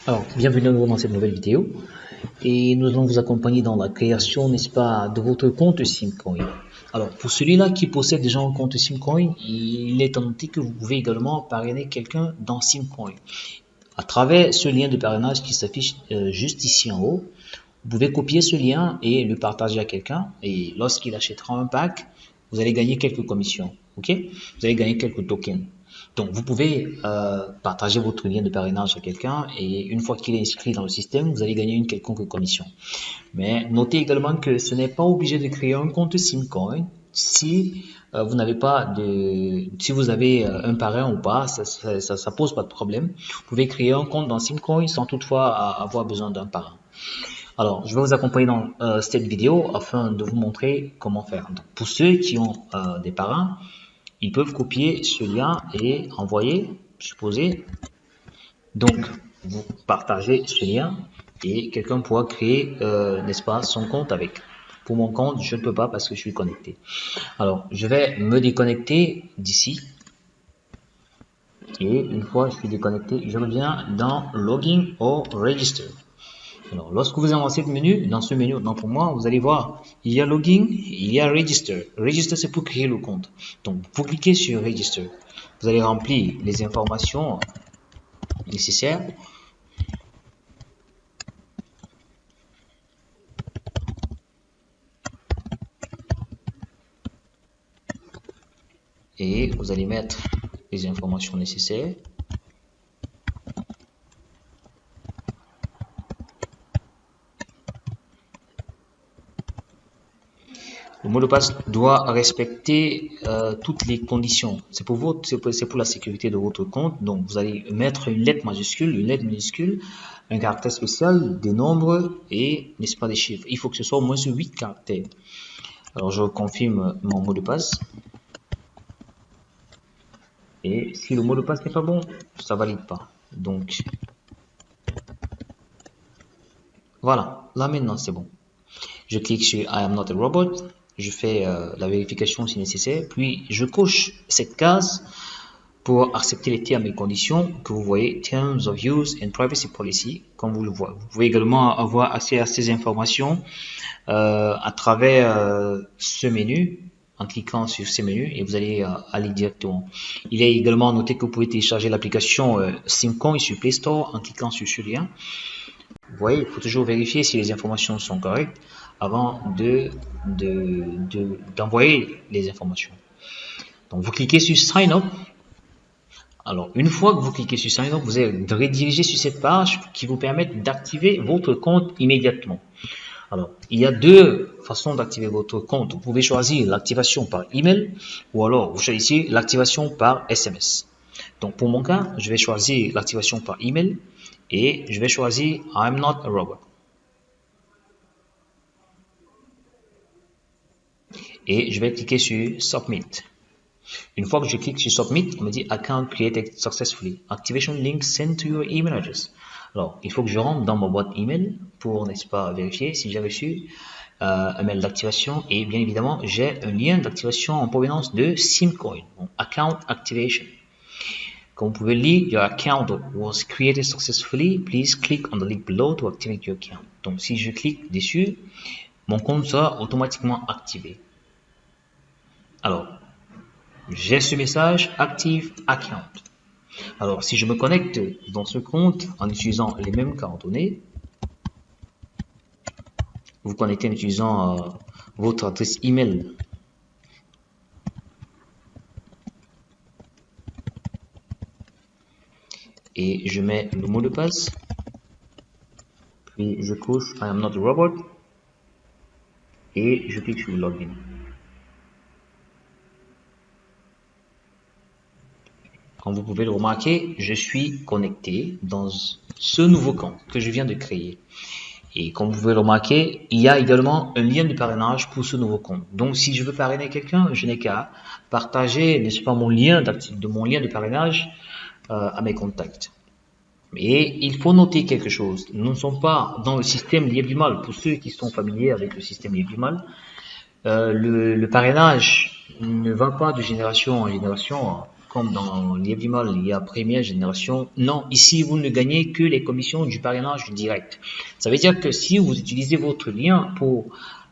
Alors, bienvenue à nouveau dans cette nouvelle vidéo et nous allons vous accompagner dans la création, n'est-ce pas, de votre compte Simcoin. Alors, pour celui-là qui possède déjà un compte Simcoin, il est à noter que vous pouvez également parrainer quelqu'un dans Simcoin. À travers ce lien de parrainage qui s'affiche juste ici en haut, vous pouvez copier ce lien et le partager à quelqu'un et lorsqu'il achètera un pack, vous allez gagner quelques commissions, ok? Vous allez gagner quelques tokens. Donc, vous pouvez partager votre lien de parrainage à quelqu'un et une fois qu'il est inscrit dans le système, vous allez gagner une quelconque commission. Mais notez également que ce n'est pas obligé de créer un compte Simcoin si vous n'avez pas si vous avez un parrain ou pas, ça pose pas de problème. Vous pouvez créer un compte dans Simcoin sans toutefois avoir besoin d'un parrain. Alors, je vais vous accompagner dans cette vidéo afin de vous montrer comment faire. Donc, pour ceux qui ont des parrains, ils peuvent copier ce lien et envoyer, supposé. Donc, vous partagez ce lien et quelqu'un pourra créer, n'est-ce pas, son compte avec. Pour mon compte, je ne peux pas parce que je suis connecté. Alors, je vais me déconnecter d'ici. Et une fois que je suis déconnecté, je reviens dans Login ou Register. Alors, lorsque vous avancez le menu, dans ce menu, donc pour moi, vous allez voir, il y a Login, il y a Register. Register, c'est pour créer le compte. Donc, vous cliquez sur Register. Vous allez remplir les informations nécessaires. Et vous allez mettre les informations nécessaires. Le mot de passe doit respecter toutes les conditions. C'est pour la sécurité de votre compte. Donc, vous allez mettre une lettre minuscule, un caractère spécial, des nombres et, n'est-ce pas, des chiffres. Il faut que ce soit au moins sur 8 caractères. Alors, je confirme mon mot de passe. Et si le mot de passe n'est pas bon, ça valide pas. Donc, voilà. Là, maintenant, c'est bon. Je clique sur I am not a robot. Je fais la vérification si nécessaire, puis je coche cette case pour accepter les termes et conditions que vous voyez, Terms of Use and Privacy Policy, comme vous le voyez. Vous pouvez également avoir accès à ces informations à travers ce menu, en cliquant sur ce menu, et vous allez aller directement. Il est également noté que vous pouvez télécharger l'application Simcoin sur Play Store en cliquant sur ce lien. Vous voyez, il faut toujours vérifier si les informations sont correctes avant d'envoyer les informations. Donc, vous cliquez sur Sign Up. Alors, une fois que vous cliquez sur Sign Up, vous êtes redirigé sur cette page qui vous permet d'activer votre compte immédiatement. Alors, il y a deux façons d'activer votre compte. Vous pouvez choisir l'activation par email ou alors vous choisissez l'activation par SMS. Donc, pour mon cas, je vais choisir l'activation par email et je vais choisir I'm not a robot. Et je vais cliquer sur Submit. Une fois que je clique sur Submit, on me dit Account created successfully. Activation link sent to your email address. Alors, il faut que je rentre dans ma boîte email pour, n'est-ce pas, vérifier si j'ai reçu un mail d'activation. Et bien évidemment, j'ai un lien d'activation en provenance de Simcoin, donc Account Activation. Comme vous pouvez lire, your account was created successfully. Please click on the link below to activate your account. Donc, si je clique dessus, mon compte sera automatiquement activé. Alors, j'ai ce message Active Account. Alors, si je me connecte dans ce compte en utilisant les mêmes coordonnées, vous connectez en utilisant votre adresse email. Et je mets le mot de passe. Puis je coche I am not a robot. Et je clique sur Login. Comme vous pouvez le remarquer, je suis connecté dans ce nouveau compte que je viens de créer. Et comme vous pouvez le remarquer, il y a également un lien de parrainage pour ce nouveau compte. Donc, si je veux parrainer quelqu'un, je n'ai qu'à partager, n'est-ce pas, mon lien de parrainage à mes contacts. Et il faut noter quelque chose. Nous ne sommes pas dans le système Librimal. Pour ceux qui sont familiers avec le système Librimal, le parrainage ne va pas de génération en génération comme dans l'Iebdimal, il y a première génération. Non, ici, vous ne gagnez que les commissions du parrainage direct. Ça veut dire que si vous utilisez votre lien pour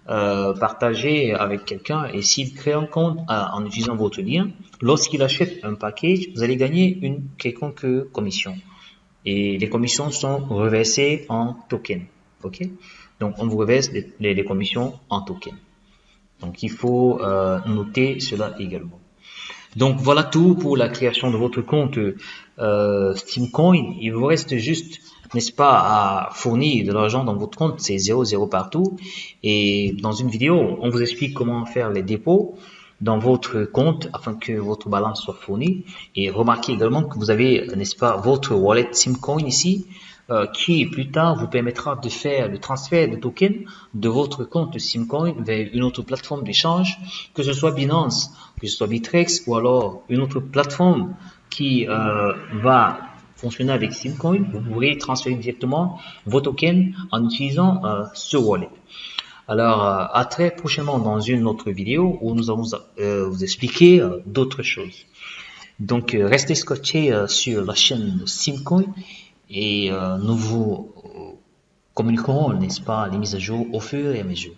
partager avec quelqu'un et s'il crée un compte en utilisant votre lien, lorsqu'il achète un package, vous allez gagner une quelconque commission. Et les commissions sont reversées en token. Ok? Donc, on vous reverse les commissions en token. Donc, il faut noter cela également. Donc, voilà tout pour la création de votre compte Steamcoin. Il vous reste juste, n'est-ce pas, à fournir de l'argent dans votre compte. C'est 0,0 partout. Et dans une vidéo, on vous explique comment faire les dépôts dans votre compte afin que votre balance soit fournie. Et remarquez également que vous avez, n'est-ce pas, votre wallet Steamcoin ici, qui plus tard vous permettra de faire le transfert de tokens de votre compte Steamcoin vers une autre plateforme d'échange, que ce soit Binance, que ce soit Bittrex ou alors une autre plateforme qui va fonctionner avec Steamcoin. Vous pourrez transférer directement vos tokens en utilisant ce wallet. Alors, à très prochainement dans une autre vidéo où nous allons vous expliquer d'autres choses. Donc, restez scotchés sur la chaîne Steamcoin et nous vous communiquerons, n'est-ce pas, les mises à jour au fur et à mesure.